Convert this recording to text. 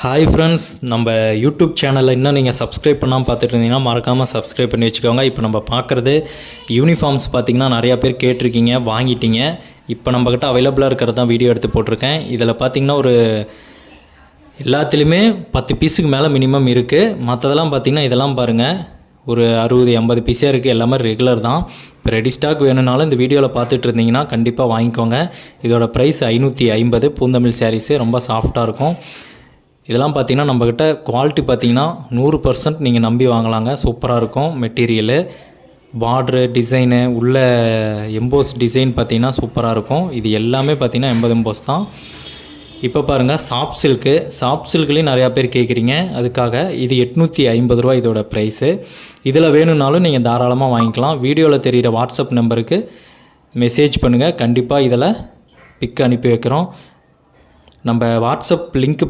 Hi friends, நம்ம YouTube சேனலில் இன்னும் நீங்கள் சப்ஸ்கிரைப் பண்ணாமல் பார்த்துட்டு இருந்தீங்கன்னா மறக்காமல் சப்ஸ்கிரைப் பண்ணி வச்சுக்கோங்க. இப்போ நம்ம பார்க்குறது யூனிஃபார்ம்ஸ் பார்த்திங்கன்னா நிறையா பேர் கேட்டிருக்கீங்க, வாங்கிட்டீங்க. இப்போ நம்மக்கிட்ட அவைலபிளாக இருக்கிறது தான் வீடியோ எடுத்து போட்டிருக்கேன். இதில் பார்த்திங்கன்னா ஒரு எல்லாத்துலேயுமே 10 பீஸுக்கு மேலே மினிமம் இருக்குது. மற்றதெல்லாம் பார்த்திங்கன்னா இதெல்லாம் பாருங்கள், ஒரு 60-80 பீஸே இருக்குது. எல்லாமே ரெகுலர் தான். இப்போ ரெடி ஸ்டாக் வேணும்னாலும் இந்த வீடியோவில் பார்த்துட்டு இருந்தீங்கன்னா கண்டிப்பாக வாங்கிக்கோங்க. இதோட ப்ரைஸ் 550. பூந்தமிழ் சாரீஸு ரொம்ப சாஃப்டாக இருக்கும். இதெல்லாம் பார்த்திங்கன்னா நம்மக்கிட்ட குவாலிட்டி பார்த்திங்கன்னா 100% நீங்கள் நம்பி வாங்கலாங்க. சூப்பராக இருக்கும் மெட்டீரியலு, பார்ட்ரு, டிசைனு, உள்ள எம்போஸ் டிசைன் பார்த்திங்கன்னா சூப்பராக இருக்கும். இது எல்லாமே பார்த்திங்கன்னா 80 எம்போஸ் தான். இப்போ பாருங்கள், சாஃப்ட் சில்க்லேயும் நிறையா பேர் கேட்குறீங்க. அதுக்காக இது 850 ரூபா இதோட ப்ரைஸு. இதில் வேணும்னாலும் நீங்கள் தாராளமாக வாங்கிக்கலாம். வீடியோவில் தெரிகிற வாட்ஸ்அப் நம்பருக்கு மெசேஜ் பண்ணுங்கள், கண்டிப்பாக இதில் பிக் அனுப்பி வைக்கிறோம். நம்ம வாட்ஸ்அப் லிங்க்கு